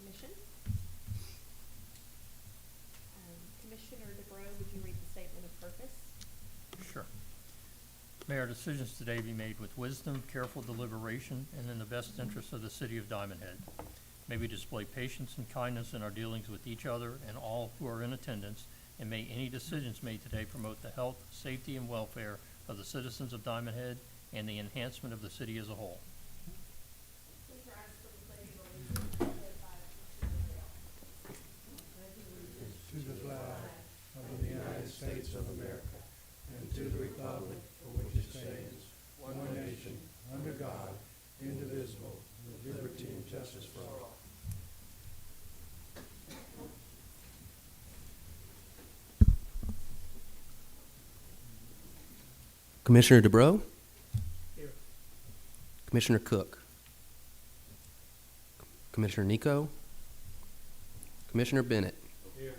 Commission. Commissioner DeBrow, would you read the statement of purpose? Sure. May our decisions today be made with wisdom, careful deliberation, and in the best interest of the city of Diamond Head. May we display patience and kindness in our dealings with each other and all who are in attendance, and may any decisions made today promote the health, safety, and welfare of the citizens of Diamond Head and the enhancement of the city as a whole. Please rise for the pledge of allegiance, led by To the flag of the United States of America and to the republic for which it stands, one nation, under God, indivisible, with liberty and justice for all. Commissioner DeBrow? Here. Commissioner Cook? Commissioner Nico? Commissioner Bennett? Here.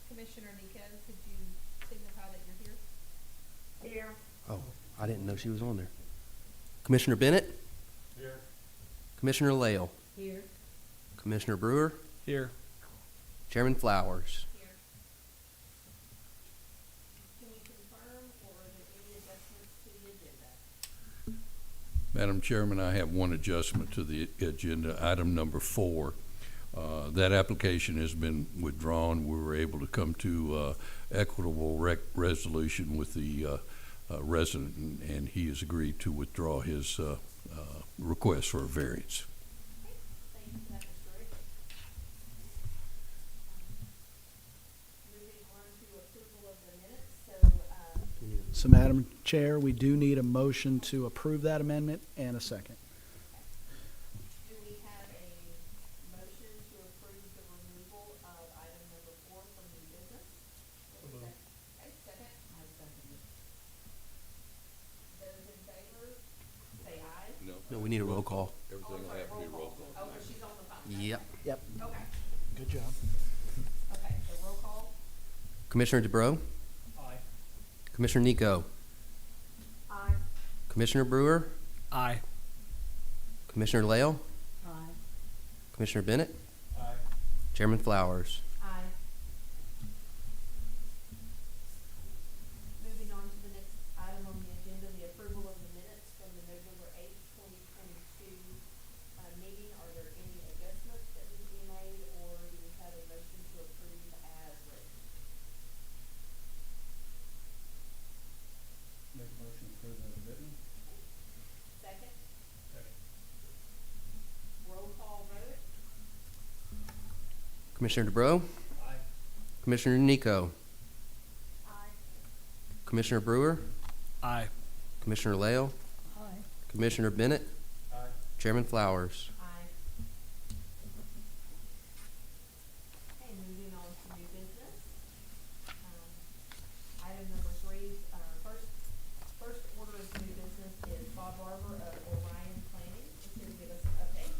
Commissioner Nico, could you signify that you're here? Here. Oh, I didn't know she was on there. Commissioner Bennett? Here. Commissioner Lael? Here. Commissioner Brewer? Here. Chairman Flowers? Here. Can we confirm, or are there any adjustments to the agenda? Madam Chairman, I have one adjustment to the agenda, item number 4. That application has been withdrawn. We were able to come to equitable resolution with the resident, and he has agreed to withdraw his request for a variance. Thank you for that, Mr. Rick. Moving on to approval of the minutes, So, Madam Chair, we do need a motion to approve that amendment and a second. do we have a motion to approve the removal of item number 4 from new business? Okay, second? I second it. Those in favor, say aye. No, we need a roll call. Everything will have to be roll call. Oh, but she's on the phone. Yep. Yep. Okay, Good job. okay, so roll call. Commissioner DeBrow? Aye. Commissioner Nico? Aye. Commissioner Brewer? Aye. Commissioner Lael? Aye. Commissioner Bennett? Aye. Chairman Flowers? Aye. Moving on to the next item on the agenda, the approval of the minutes from the November 8th, 2022 meeting. Are there any adjustments that need to be made, or do we have a motion to approve as written? Make a motion to approve as written. Second? Second. Roll call vote? Commissioner DeBrow? Aye. Commissioner Nico? Aye. Commissioner Brewer? Aye. Commissioner Lael? Aye. Commissioner Bennett? Aye. Chairman Flowers? Aye. Okay, moving on to new business. Item number 3, first order of new business is Bob Barber of Orion Planning. He's here to give us an update.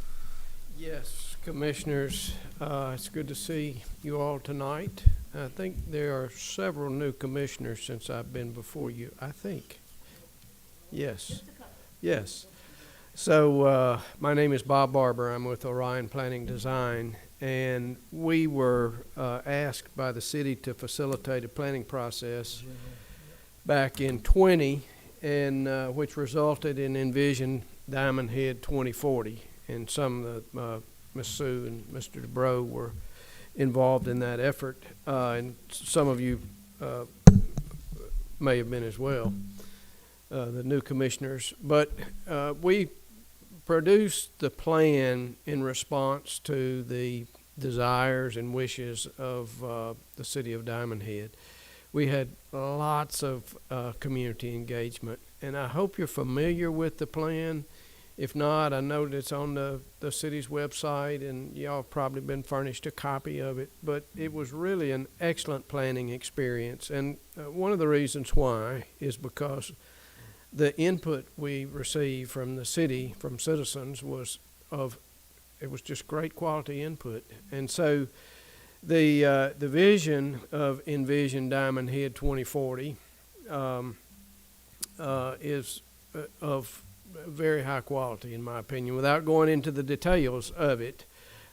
Yes, Commissioners, it's good to see you all tonight. I think there are several new commissioners since I've been before you, I think. Yes, Just a couple. yes. So, my name is Bob Barber. I'm with Orion Planning Design, and we were asked by the city to facilitate a planning process back in 20, and which resulted in Envision Diamond Head 2040. And some of the, Ms. Sue and Mr. DeBrow were involved in that effort, and some of you may have been as well, the new commissioners. But we produced the plan in response to the desires and wishes of the city of Diamond Head. We had lots of community engagement, and I hope you're familiar with the plan. If not, I know that it's on the city's website, and y'all have probably been furnished a copy of it. But it was really an excellent planning experience, and one of the reasons why is because the input we received from the city, from citizens, was just great quality input. And so the vision of Envision Diamond Head 2040 is of very high quality, in my opinion. Without going into the details of it,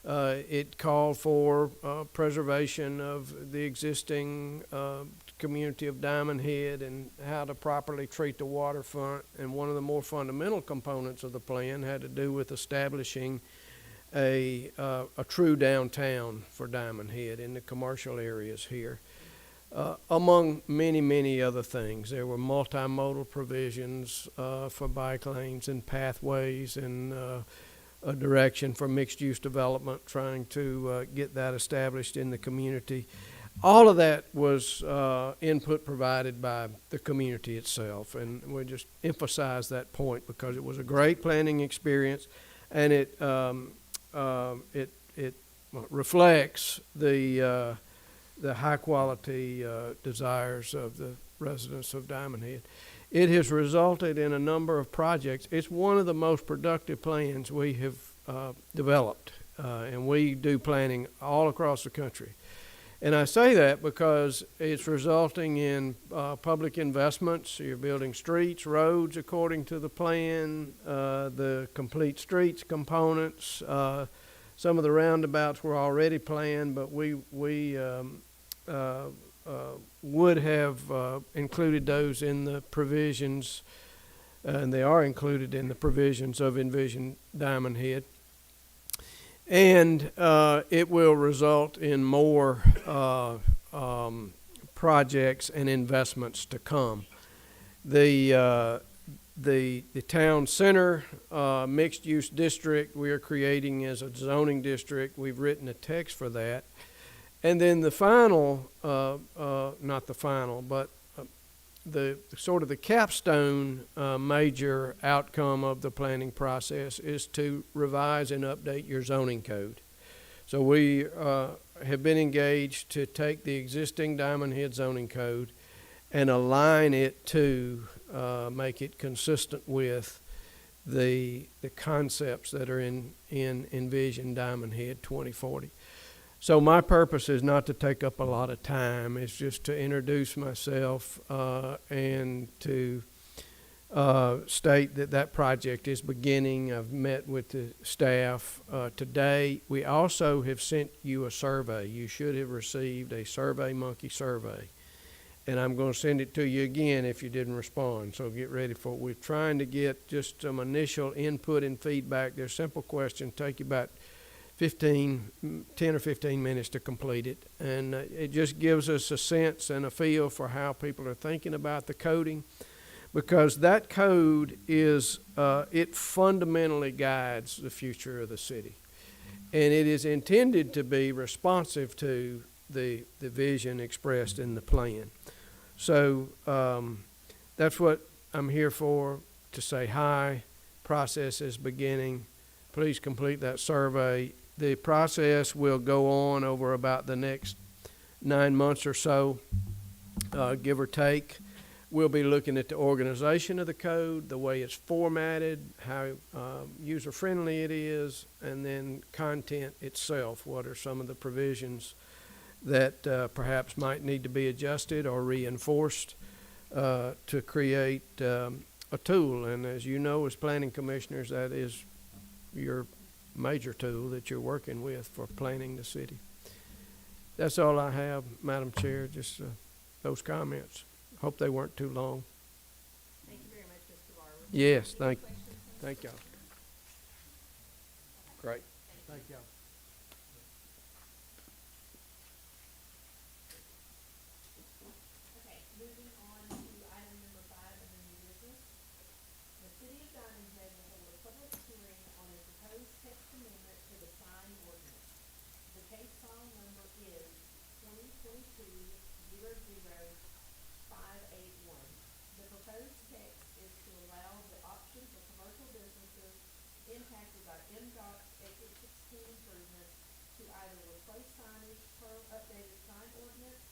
it called for preservation of the existing community of Diamond Head and how to properly treat the waterfront. And one of the more fundamental components of the plan had to do with establishing a true downtown for Diamond Head in the commercial areas here. Among many, many other things. There were multimodal provisions for bike lanes and pathways and a direction for mixed-use development, trying to get that established in the community. All of that was input provided by the community itself, and we just emphasize that point because it was a great planning experience, and it reflects the high-quality desires of the residents of Diamond Head. It has resulted in a number of projects. It's one of the most productive plans we have developed, and we do planning all across the country. And I say that because it's resulting in public investments. You're building streets, roads according to the plan, the complete streets components. Some of the roundabouts were already planned, but we would have included those in the provisions, and they are included in the provisions of Envision Diamond Head. And it will result in more projects and investments to come. The town center mixed-use district we are creating as a zoning district. We've written a text for that. And then the final, not the final, but the sort of the capstone major outcome of the planning process is to revise and update your zoning code. So we have been engaged to take the existing Diamond Head zoning code and align it to make it consistent with the concepts that are in Envision Diamond Head 2040. So my purpose is not to take up a lot of time. It's just to introduce myself and to state that that project is beginning. I've met with the staff today. We also have sent you a survey. You should have received a SurveyMonkey survey. And I'm going to send it to you again if you didn't respond, so get ready for it. We're trying to get just some initial input and feedback. They're simple questions, take you about 10 or 15 minutes to complete it. And it just gives us a sense and a feel for how people are thinking about the coding, because that code is, it fundamentally guides the future of the city. And it is intended to be responsive to the vision expressed in the plan. So that's what I'm here for, to say hi. Process is beginning. Please complete that survey. The process will go on over about the next 9 months or so, give or take. We'll be looking at the organization of the code, the way it's formatted, how user-friendly it is, and then content itself. What are some of the provisions that perhaps might need to be adjusted or reinforced to create a tool? And as you know, as planning commissioners, that is your major tool that you're working with for planning the city. That's all I have, Madam Chair, just those comments. Hope they weren't too long. Thank you very much, Mr. Barber. Yes, Any questions? thank y'all. Great. Thank you. Okay, moving on to item number 5 under new business. The city of Diamond Head will hold a public hearing on a proposed text amendment to the sign ordinance. The case file number is 2022-00-581. The proposed text is to allow the option for commercial businesses impacted by MDOT's Exit 16 improvements to either replace signage per updated sign ordinance,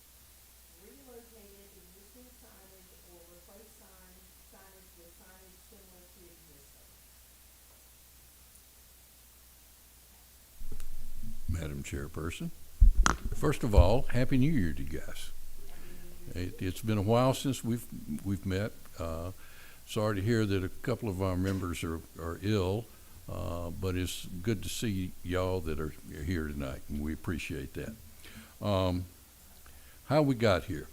relocated existing signage, or replace signage with signage similar to existing. Madam Chairperson, first of all, Happy New Year to you guys. It's been a while since we've met. Sorry to hear that a couple of our members are ill, but it's good to see y'all that are here tonight, and we appreciate that. How we got here?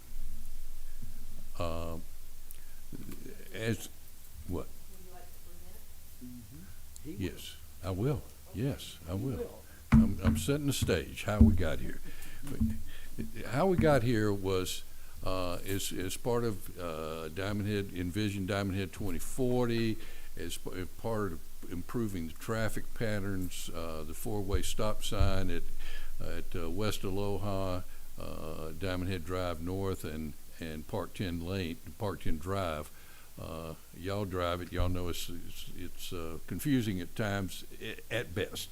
As what? Would you like to present? Yes, I will. Yes, I will. I'm setting the stage. How we got here? How we got here was is part of Diamond Head Envision Diamond Head 2040, as part of improving the traffic patterns, the four-way stop sign at West Aloha, Diamond Head Drive North, and Park 10 Lane, Park 10 Drive. Y'all drive it. Y'all know it's confusing at times, at best,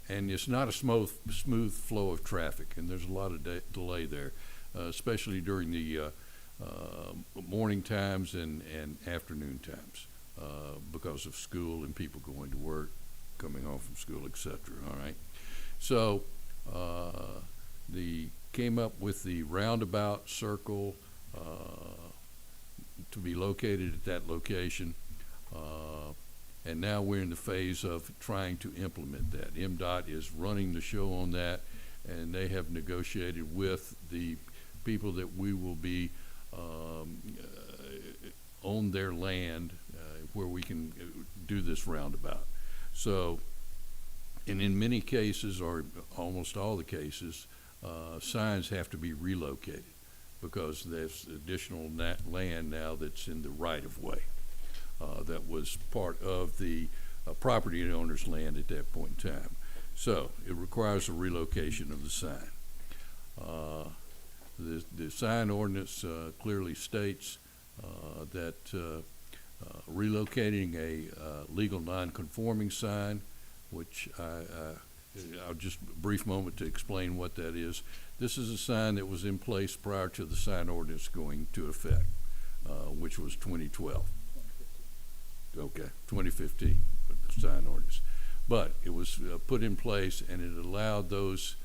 and it's not a smooth flow of traffic, and there's a lot of delay there, especially during the morning times and afternoon times, because of school and people going to work, coming home from school, etc. All right, so came up with the roundabout circle to be located at that location, and now we're in the phase of trying to implement that. MDOT is running the show on that, and they have negotiated with the people that we will be on their land where we can do this roundabout. So, and in many cases, or almost all the cases, signs have to be relocated because there's additional land now that's in the right-of-way that was part of the property owner's land at that point in time. So it requires a relocation of the sign. The sign ordinance clearly states that relocating a legal non-conforming sign, which I'll just a brief moment to explain what that is. This is a sign that was in place prior to the sign ordinance going to effect, which was 2012. Okay, 2015, the sign ordinance. But it was put in place, and it allowed those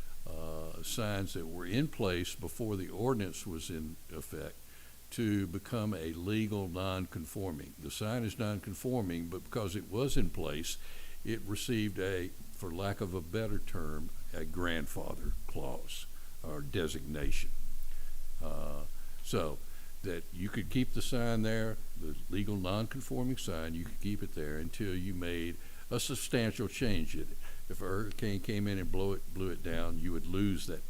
signs that were in place before the ordinance was in effect to become a legal non-conforming. The sign is non-conforming, but because it was in place, it received for lack of a better term, a grandfather clause or designation. So that you could keep the sign there, the legal non-conforming sign, you could keep it there until you made a substantial change in it. If a hurricane came in and blew it down, you would lose that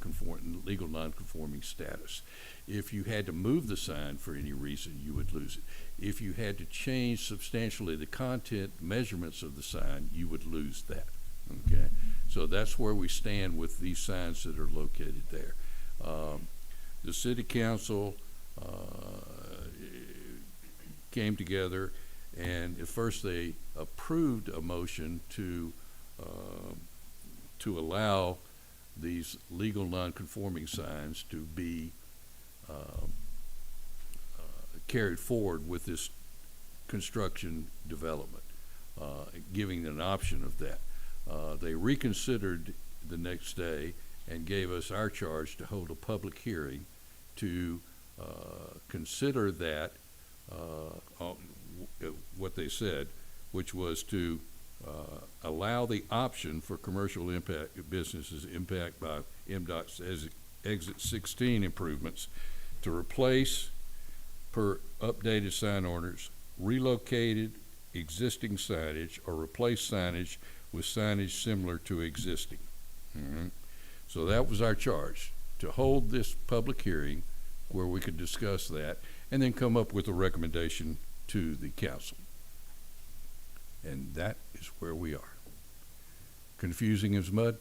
legal non-conforming status. If you had to move the sign for any reason, you would lose it. If you had to change substantially the content measurements of the sign, you would lose that. Okay, so that's where we stand with these signs that are located there. The city council came together, and at first they approved a motion to allow these legal non-conforming signs to be carried forward with this construction development, giving an option of that. They reconsidered the next day and gave us our charge to hold a public hearing to consider that, what they said, which was to allow the option for commercial impact businesses impact by MDOT's Exit 16 improvements to replace, per updated sign orders, relocated existing signage or replace signage with signage similar to existing. Mm-hmm. So that was our charge, to hold this public hearing where we could discuss that and then come up with a recommendation to the council. And that is where we are. Confusing as mud?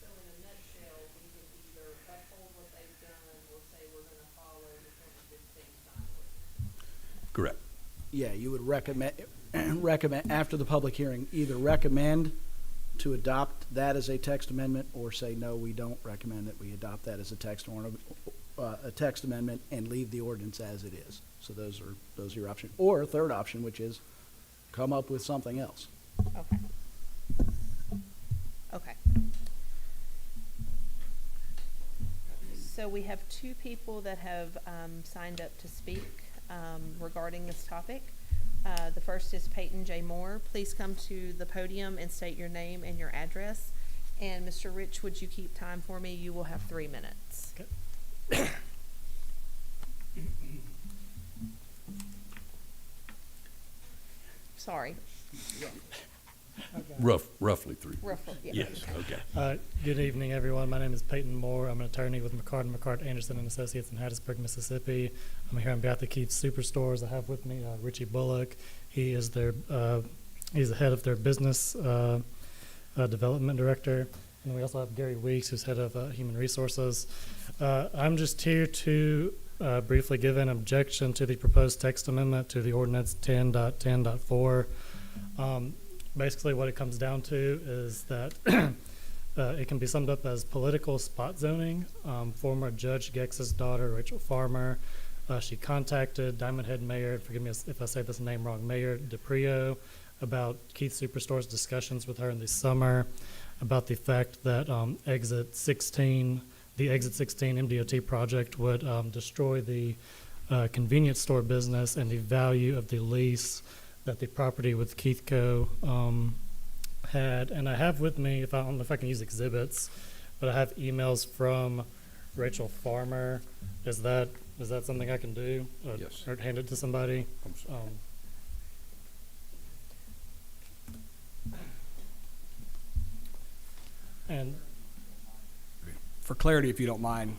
So in a nutshell, we can either uphold what they've done or say we're gonna follow the 2015 sign ordinance. Correct. Yeah, you would recommend after the public hearing, either recommend to adopt that as a text amendment or say, no, we don't recommend that we adopt that as a text amendment and leave the ordinance as it is. So those are your options. Or a third option, which is come up with something else. Okay. Okay. So we have two people that have signed up to speak. regarding this topic. The first is Peyton J. Moore. Please come to the podium and state your name and your address. And Mr. Rich, would you keep time for me? You will have 3 minutes. Okay. Sorry, Roughly 3. roughly, yeah. Yes, okay. Good evening, everyone. My name is Peyton Moore. I'm an attorney with McCart Anderson and Associates in Hattiesburg, Mississippi. I'm here on behalf of Keith's Superstores. I have with me Richie Bullock. He is he's the head of their business development director. And we also have Gary Weeks, who's head of human resources. I'm just here to briefly give an objection to the proposed text amendment to the ordinance 10.10.4. Basically, what it comes down to is that it can be summed up as political spot zoning. Former Judge Gex's daughter, Rachel Farmer, she contacted Diamond Head Mayor, forgive me if I say this name wrong, Mayor DePrio, about Keith Superstore's discussions with her in the summer about the fact that Exit 16 MDOT project would destroy the convenience store business and the value of the lease that the property with Keithco had. And I have with me, I don't know if I can use exhibits, but I have emails from Rachel Farmer. Is that something I can do? Yes. Or hand it to somebody? I'm sorry. And For clarity, if you don't mind,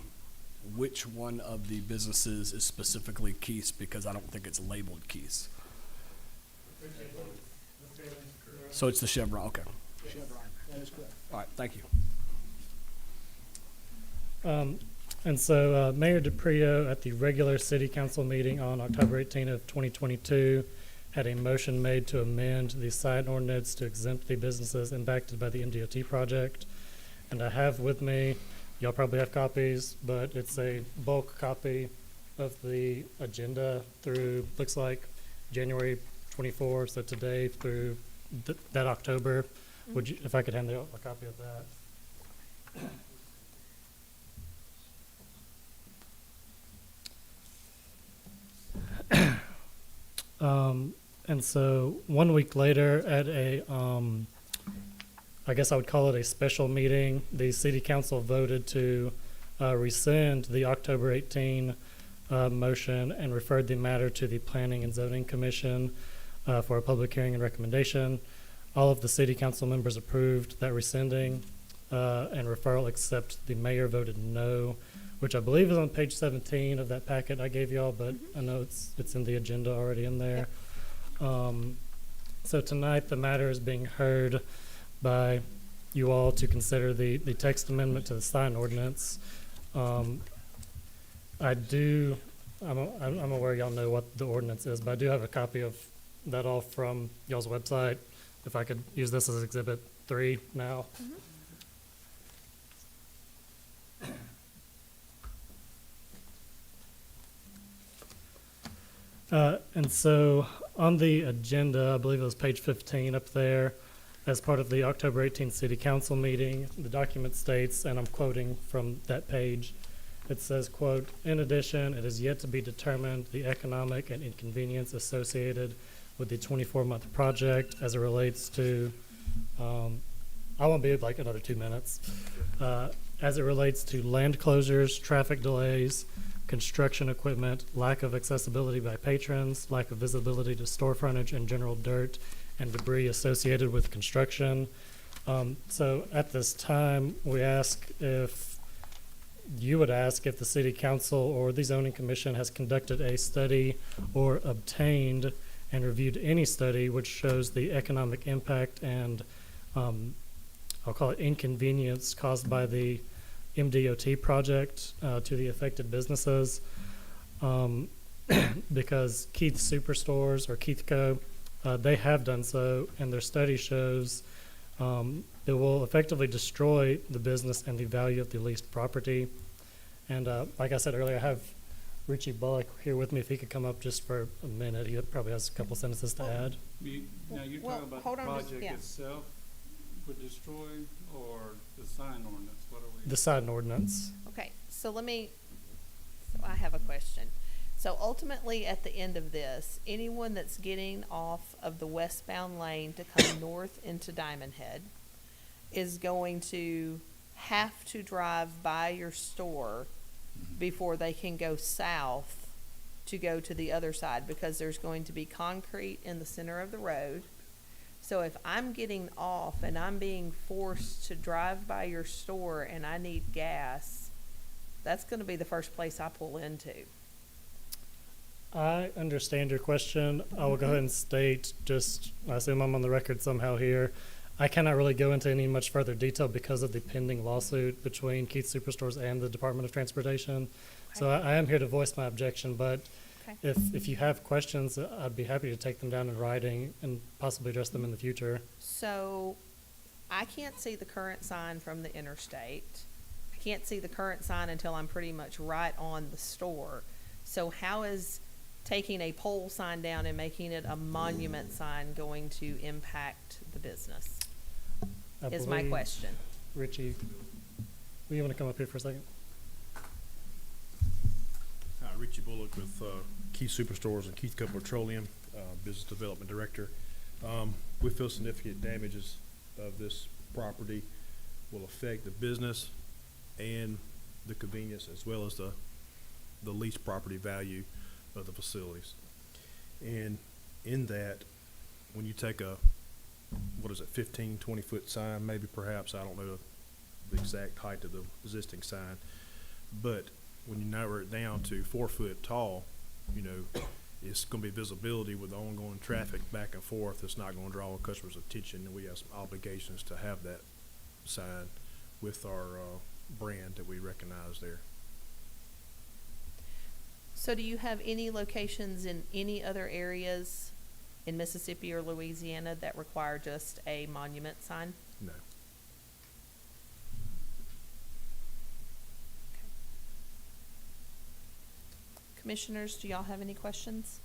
which one of the businesses is specifically Keith's, because I don't think it's labeled Keith's. So it's the Chevron, okay. Chevron, that is correct. All right, thank you. And so Mayor DePrio at the regular city council meeting on October 18 of 2022 had a motion made to amend the sign ordinance to exempt the businesses impacted by the MDOT project. And I have with me, y'all probably have copies, but it's a bulk copy of the agenda through, looks like January 24, so today through that October. Would you, if I could hand you a copy of that? And so 1 week later at a, I guess I would call it a special meeting, the city council voted to rescind the October 18 motion and referred the matter to the Planning and Zoning Commission for a public hearing and recommendation. All of the city council members approved that rescinding and referral, except the mayor voted no, which I believe is on page 17 of that packet I gave y'all, but I know it's in the agenda already in there. So tonight the matter is being heard by you all to consider the text amendment to the sign ordinance. I'm aware y'all know what the ordinance is, but I do have a copy of that all from y'all's website. If I could use this as exhibit 3 now. And so on the agenda, I believe it was page 15 up there, as part of the October 18th City Council meeting, the document states, and I'm quoting from that page, it says, quote, "In addition, it is yet to be determined the economic and inconvenience associated with the 24-month project as it relates to," I won't be like another 2 minutes, "as it relates to land closures, traffic delays, construction equipment, lack of accessibility by patrons, lack of visibility to store frontage, and general dirt and debris associated with construction." So at this time, we ask if you would ask if the city council or the zoning commission has conducted a study or obtained and reviewed any study which shows the economic impact and I'll call it inconvenience caused by the MDOT project to the affected businesses, because Keith Superstores or Keithco, they have done so, and their study shows it will effectively destroy the business and the value of the leased property. And like I said earlier, I have Richie Bullock here with me. If he could come up just for a minute, he probably has a couple sentences to add. Now, you're Well, talking about hold the on just- project yeah. itself would destroy, or the sign ordinance, what are we? The sign ordinance. Okay, so I have a question. So ultimately, at the end of this, anyone that's getting off of the westbound lane to come north into Diamond Head is going to have to drive by your store before they can go south to go to the other side, because there's going to be concrete in the center of the road. So if I'm getting off and I'm being forced to drive by your store and I need gas, that's gonna be the first place I pull into. I understand your question. I will go ahead and state, just, I assume I'm on the record somehow here. I cannot really go into any much further detail because of the pending lawsuit between Keith's Superstores and the Department of Transportation. So I am here to voice my objection, but Okay. if you have questions, I'd be happy to take them down in writing and possibly address them in the future. So I can't see the current sign from the interstate. I can't see the current sign until I'm pretty much right on the store. So how is taking a pole sign down and making it a monument sign going to impact the business? I Is my believe- question. Richie, will you want to come up here for a second? Hi, Richie Bullock with Keith Superstores and Keith Cup Petroleum, Business Development Director. We feel significant damages of this property will affect the business and the convenience, as well as the leased property value of the facilities. And in that, when you take a, 15, 20-foot sign, maybe perhaps, I don't know the exact height of the existing sign, but when you narrow it down to 4 foot tall, it's gonna be visibility with ongoing traffic back and forth. It's not gonna draw customers' attention, and we have some obligations to have that sign with our brand that we recognize there. So do you have any locations in any other areas in Mississippi or Louisiana that require just a monument sign? No. Commissioners, do y'all have any questions?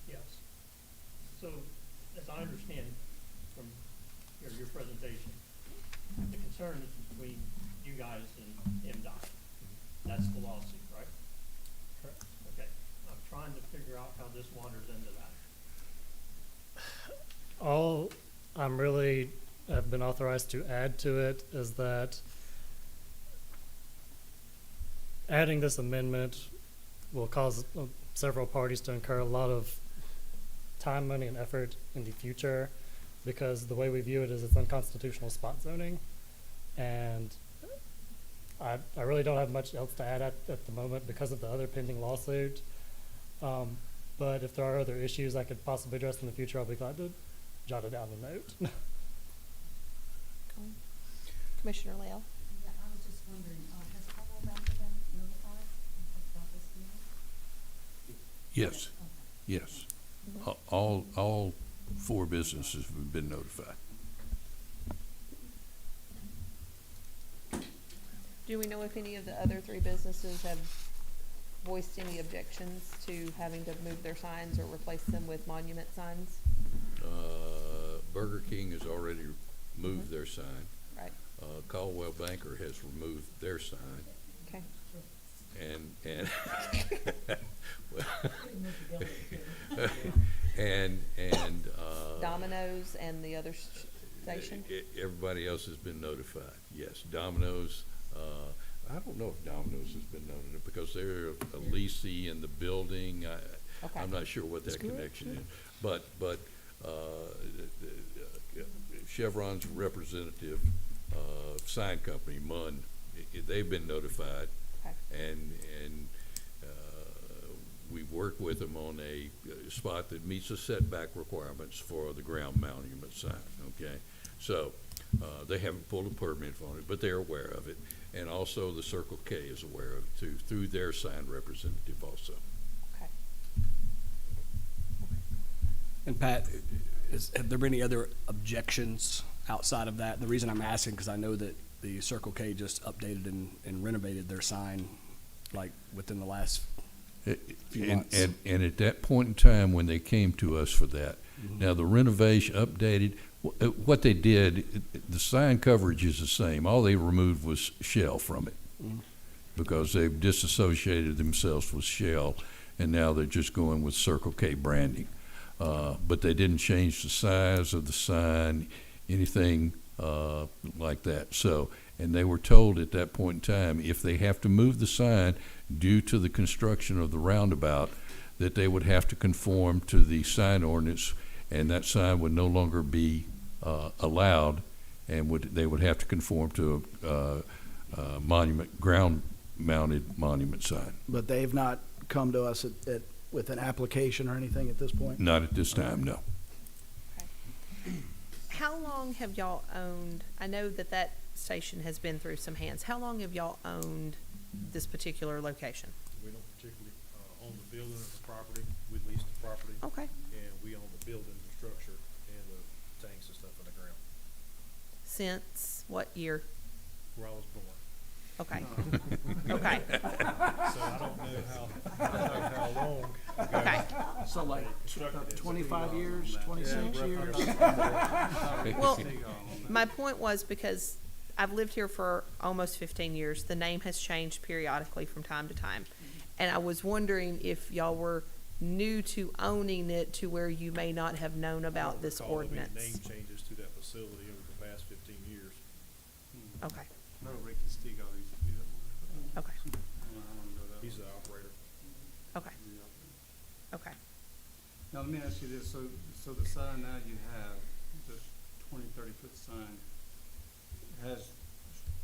Yes. So, as I understand from your presentation, the concern is between you guys and MDOT. That's the lawsuit, right? Correct. Okay. I'm trying to figure out how this wanders into that. All I'm really have been authorized to add to it is that adding this amendment will cause several parties to incur a lot of time, money, and effort in the future, because the way we view it is it's unconstitutional spot zoning, and I really don't have much else to add at the moment because of the other pending lawsuit. But if there are other issues I could possibly address in the future, I'll be glad to jot it down in a note. Commissioner Leal? Yeah, I was just wondering, has Caldwell Banker been notified about this meeting? Yes, yes. All 4 businesses have been notified. Do we know if any of the other 3 businesses have voiced any objections to having to move their signs or replace them with monument signs? Burger King has already moved their sign. Right, Caldwell Banker has removed their sign. okay. And and Domino's and the other station? everybody else has been notified. Yes, Domino's. I don't know if Domino's has been notified because they're a leasee in the building. Okay. I'm not sure what that connection is, but Chevron's representative, sign company, MUN, they've been notified. Okay. And we work with them on a spot that meets the setback requirements for the ground monument sign, okay? So, they haven't pulled a permit on it, but they're aware of it. And also the Circle K is aware of it too, through their sign representative also. Okay. And Pat, have there been any other objections outside of that? The reason I'm asking, because I know that the Circle K just updated and renovated their sign, like, within the last few months. And at that point in time, when they came to us for that, now the renovation updated, what they did, the sign coverage is the same. All they removed was shell from it. because they've disassociated themselves with Shell, and now they're just going with Circle K branding. But they didn't change the size of the sign, anything like that. So, and they were told at that point in time, if they have to move the sign due to the construction of the roundabout, that they would have to conform to the sign ordinance, and that sign would no longer be allowed, and they would have to conform to a monument, ground-mounted monument sign. But they've not come to us with an application or anything at this point? Not at this time, no. How long have y'all owned, I know that station has been through some hands. How long have y'all owned this particular location? We don't particularly own the building of the property. We lease the property. Okay. And we own the building, the structure, and the tanks and stuff in the ground. Since what year? Where I was born. Okay. Okay. So I don't know how long. Okay. So like 25 years, 26 years? Well, my point was because I've lived here for almost 15 years. The name has changed periodically from time to time. And I was wondering if y'all were new to owning it to where you may not have known about this ordinance. Name changes to that facility over the past 15 years. Okay, No, Ricky Stigall used to be that one. okay, I don't know how long ago that He's was. the operator. okay, okay. Now, let me ask you this, so the sign now you have, this 20-30 foot sign,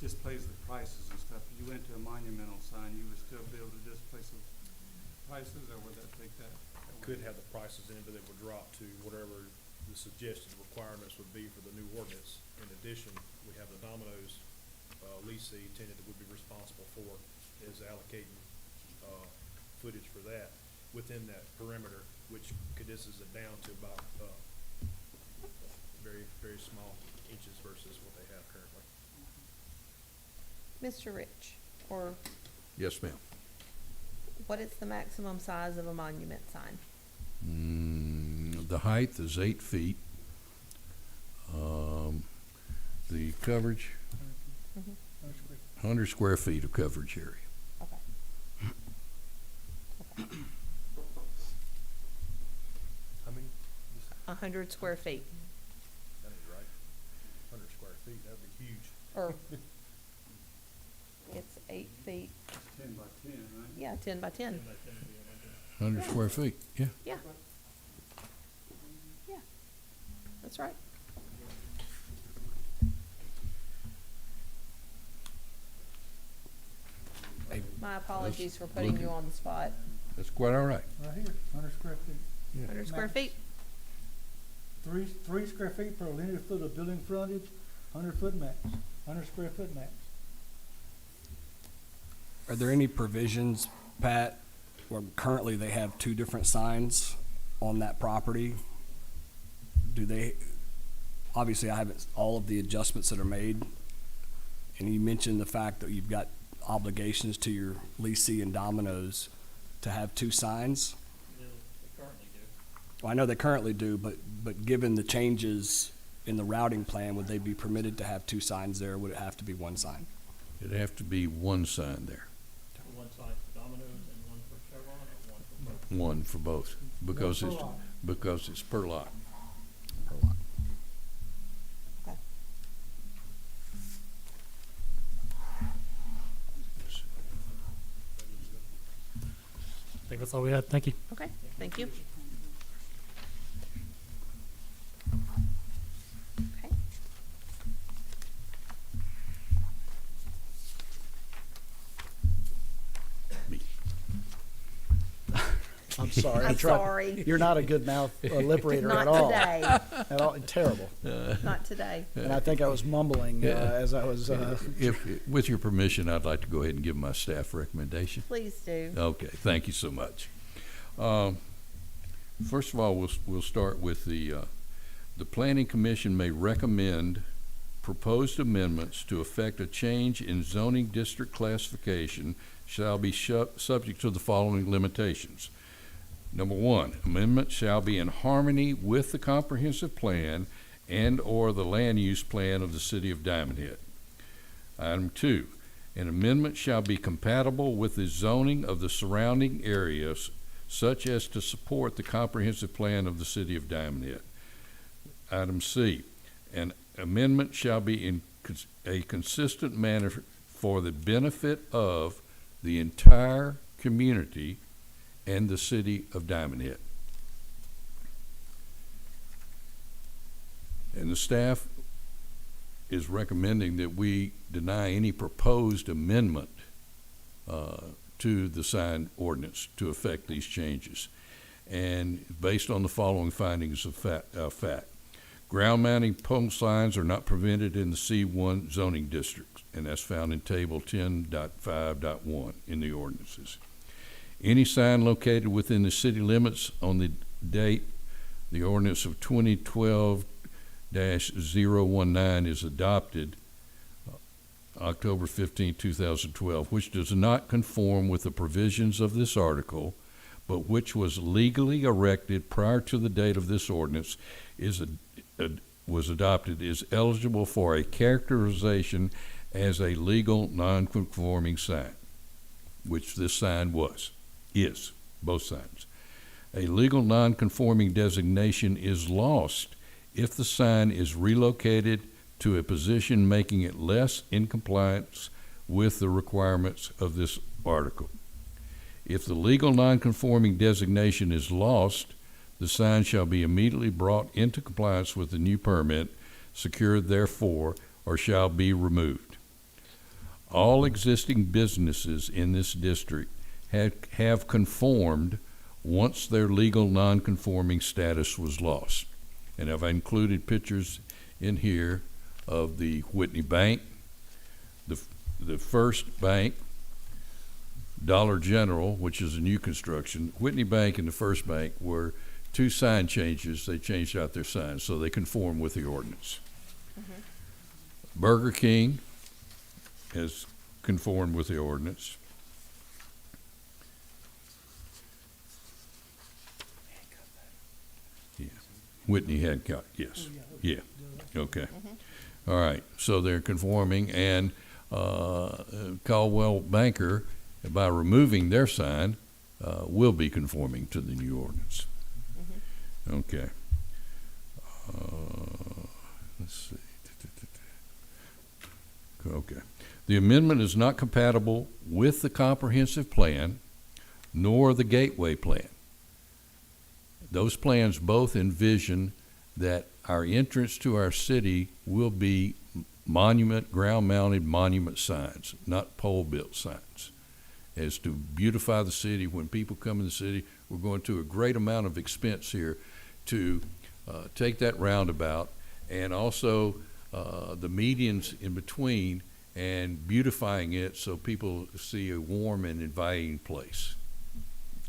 displays the prices and stuff. If you went to a monumental sign, you would still be able to display some prices, or would that take that? Could have the prices in, but it would drop to whatever the suggested requirements would be for the new ordinance. In addition, we have the Domino's leasing tenant that would be responsible for is allocating footage for that within that perimeter, which condenses it down to about very, very small inches versus what they have currently. Mr. Rich, or Yes, ma'am. what is the maximum size of a monument sign? The height is 8 feet. The coverage, 100 square feet of coverage area. Okay. Okay. How many? 100 square feet, That is right. 100 square feet, that'd be huge. or it's 8 feet, 10 by 10, right? yeah, 10 by 10. 100 square feet, yeah. Yeah. Yeah, that's right. My apologies for putting you on the spot. That's quite all right. Right here, 100 square feet. 100 square feet? Three square feet per linear foot of building frontage, 100 foot max, 100 square foot max. Are there any provisions, Pat, where currently they have two different signs on that property? Do they, obviously I haven't, all of the adjustments that are made, and you mentioned the fact that you've got obligations to your leasing and Domino's to have two signs? They currently do. Well, I know they currently do, but given the changes in the routing plan, would they be permitted to have two signs there, or would it have to be one sign? It'd have to be one sign there, One side for Domino's and one for Chevron, or one for both? one for both, because per it's, lot. because it's per lot. Per lot. Okay. I think that's all we had. Thank you. Okay, thank you. Okay. Me. I'm sorry. I'm I tried- sorry. You're not a good mouth lip reader Not at all. today, At all, terrible. not today. And I think I was mumbling as I was. If, with your permission, I'd like to go ahead and give my staff recommendation. Please do. Okay, thank you so much. First of all, we'll start with the Planning Commission may recommend proposed amendments to effect a change in zoning district classification shall be subject to the following limitations. Number one, amendment shall be in harmony with the comprehensive plan and/or the land use plan of the city of Diamond Head. Item two, An amendment shall be compatible with the zoning of the surrounding areas such as to support the comprehensive plan of the city of Diamond Head. Item C, an amendment shall be in a consistent manner for the benefit of the entire community and the city of Diamond Head. And the staff is recommending that we deny any proposed amendment to the sign ordinance to affect these changes. And based on the following findings of fact. Ground mounting pole signs are not permitted in the C1 zoning district, and that's found in table 10.5.1 in the ordinances. Any sign located within the city limits on the date the ordinance of 2012-019 is adopted, October 15, 2012, which does not conform with the provisions of this article, but which was legally erected prior to the date of this ordinance was adopted, is eligible for a characterization as a legal non-conforming sign, which this sign is, both signs. A legal non-conforming designation is lost if the sign is relocated to a position making it less in compliance with the requirements of this article. If the legal non-conforming designation is lost, the sign shall be immediately brought into compliance with the new permit, secured therefore, or shall be removed. All existing businesses in this district have conformed once their legal non-conforming status was lost. And I've included pictures in here of the Whitney Bank, the First Bank, Dollar General, which is a new construction. Whitney Bank and the First Bank were two sign changes. They changed out their signs, so they conform with the ordinance. Burger King has conformed with the ordinance. Yeah. Whitney Hancock, yes. Yeah, okay. All right, so they're conforming, and Caldwell Banker, by removing their sign, will be conforming to the new ordinance. Okay. Let's see. Okay. The amendment is not compatible with the comprehensive plan nor the gateway plan. Those plans both envision that our entrance to our city will be ground-mounted monument signs, not pole-built signs. As to beautify the city, when people come in the city, we're going to a great amount of expense here to take that roundabout and also the medians in between and beautifying it so people see a warm and inviting place.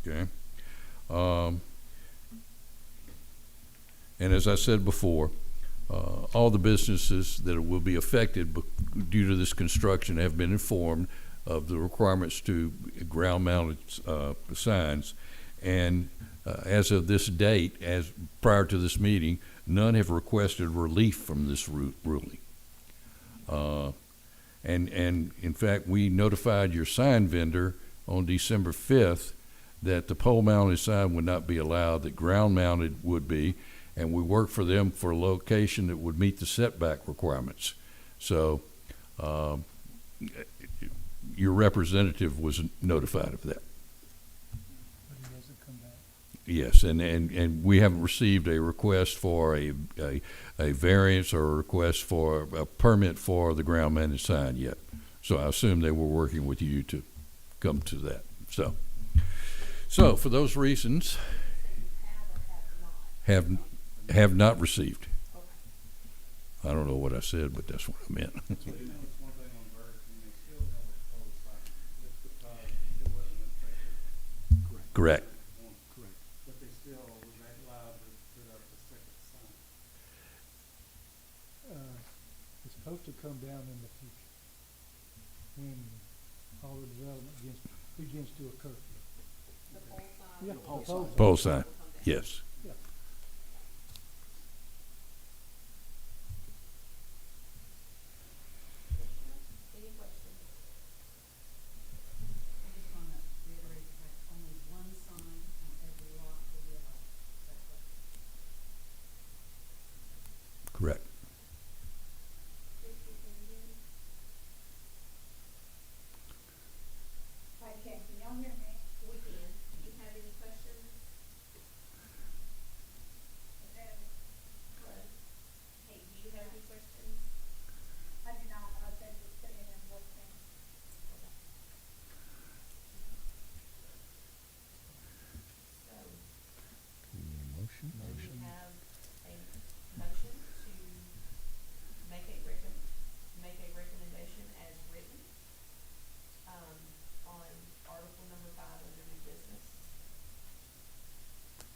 Okay? And as I said before, all the businesses that will be affected due to this construction have been informed of the requirements to ground-mounted signs, and as of this date, as prior to this meeting, none have requested relief from this ruling. And in fact, we notified your sign vendor on December 5th that the pole-mounted sign would not be allowed, that ground-mounted would be, and we worked for them for a location that would meet the setback requirements. So your representative was notified of that. Yes, and we haven't received a request for a variance or a request for a permit for the ground-mounted sign yet. So I assume they were working with you to come to that. So for those reasons, have not received. I don't know what I said, but that's what I meant. Correct. But they still were allowed to put up a second sign. It's supposed to come down in the future when all the development begins to occur. The pole sign. Yeah, The pole pole sign. Pole sign, will come down. yes. Yeah. Any questions?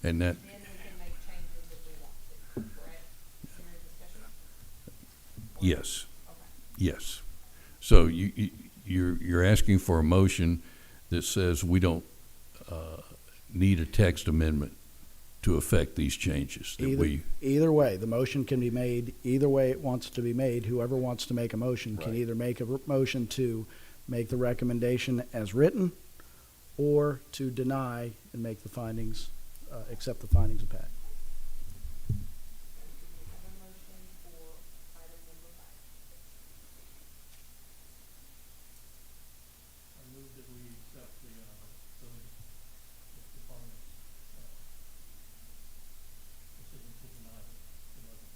And that, Then we can make changes if we want to, correct? Is there any discussion? yes, Okay. yes. So you're asking for a motion that says we don't need a text amendment to affect these changes, that Either way, the motion can be made, either way it wants to be made. Whoever wants to make a motion can Right. either make a motion to make the recommendation as written, or to deny and make the findings, accept the findings of Pat. We have a motion for item number 5. I move that we accept the building department's decision to deny the motion.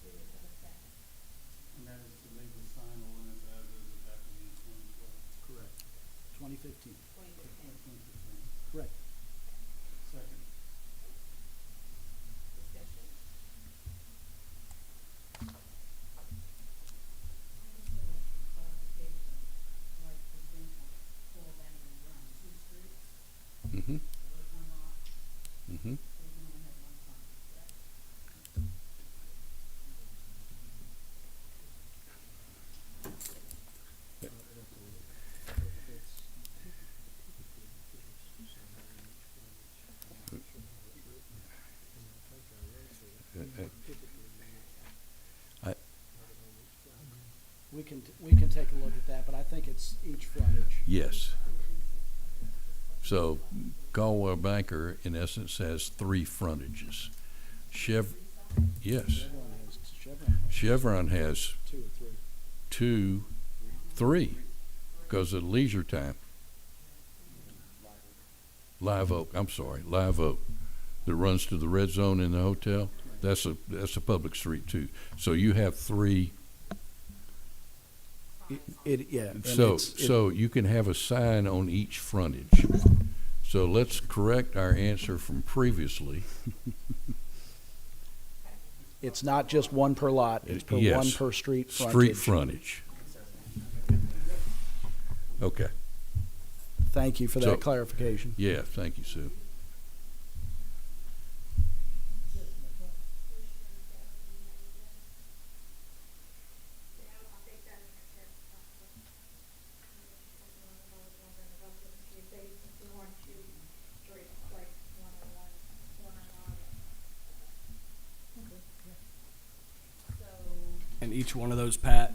Do we have a second? And that is to leave the sign ordinance as is adopted in 2012. Correct. 2015. 2015. Correct. Second. Discussion? Like, for example, pull down and run 2 streets, mm-hmm, so there's 1 lot, mm-hmm. so you only have 1 sign, correct? We can take a look at that, but I think it's each frontage. Yes. So Caldwell Banker, in essence, has 3 frontages. Yes. Chevron has 2 or 3. 2, 3, because of leisure time. Live Oak, I'm sorry, Live Oak, that runs to the red zone in the hotel. That's a public street too. So you have 3. Yeah. and So it's- you can have a sign on each frontage. So let's correct our answer from previously. It's not just 1 per lot, it's per Yes. 1 per street frontage. Street frontage. Okay, Thank you for So- that clarification. yeah, thank you, Sue. And each one of those, Pat,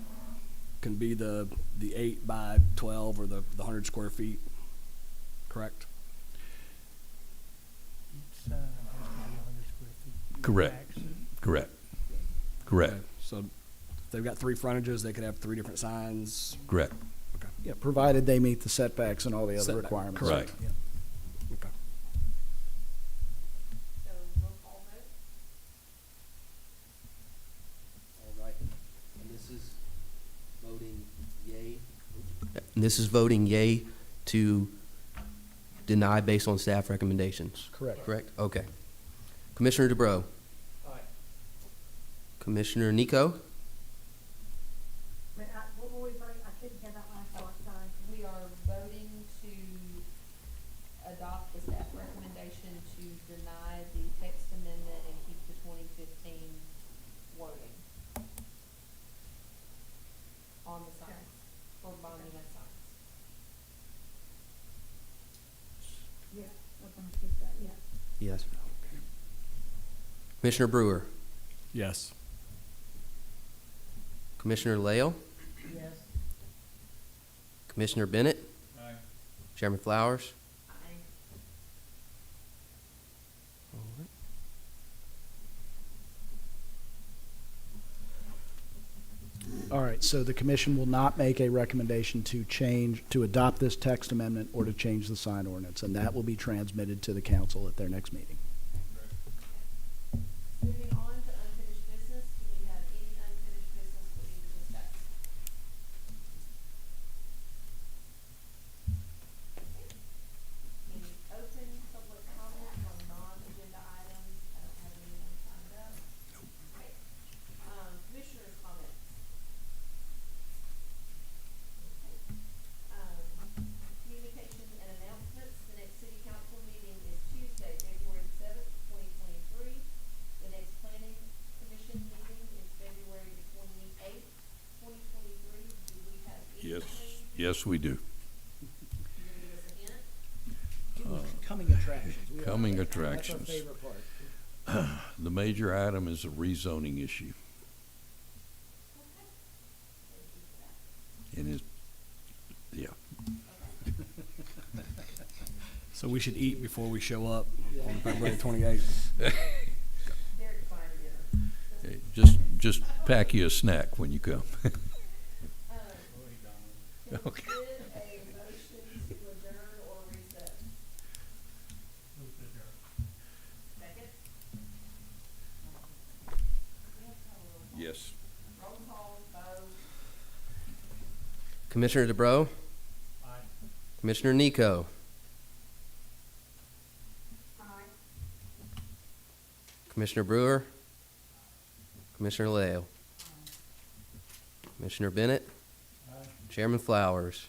can be the 8 by 12 or the 100 square feet, correct? Correct, correct, correct, So if they've got 3 frontages, they could have 3 different signs. correct. Yeah, provided they meet the setbacks and all the other Setback, requirements. correct. Yeah. Okay. So roll call vote? All right, and this is voting yay. And this is voting yay to deny based on staff recommendations, Correct. correct? Okay. Commissioner DeBro? Aye. Commissioner Nico? But what were we voting, I couldn't hear that last part, sorry. We are voting to adopt the staff recommendation to deny the text amendment and keep the 2015 wording on the signs, for monument signs. Yeah, we're gonna keep that, yeah. Yes. Commissioner Brewer? Yes. Commissioner Lael? Yes. Commissioner Bennett? Aye. Chairman Flowers? Aye. All right, so the commission will not make a recommendation to adopt this text amendment or to change the sign ordinance, and that will be transmitted to the council at their next meeting. Moving on to unfinished business, do we have any unfinished business we need to discuss? Any open public comment on non-agenda items? I don't have anyone signed up. Okay. Commissioners' comments? Okay. Communications and announcements, the next city council meeting is Tuesday, Yes, we do. You gonna give us a hint? Coming attractions. We Coming like that. attractions. That's our favorite part. The major item is a rezoning issue. And it, yeah, So we should eat before we show up on February 28th. Derek fire dinner. hey, just pack you a snack when you come. Can Okay. we get a motion to adjourn or recess? Second? Yes. Roll call, vote. Commissioner DeBro? Aye. Commissioner Nico? Aye. Commissioner Brewer? Commissioner Leo? Commissioner Bennett? Chairman Flowers?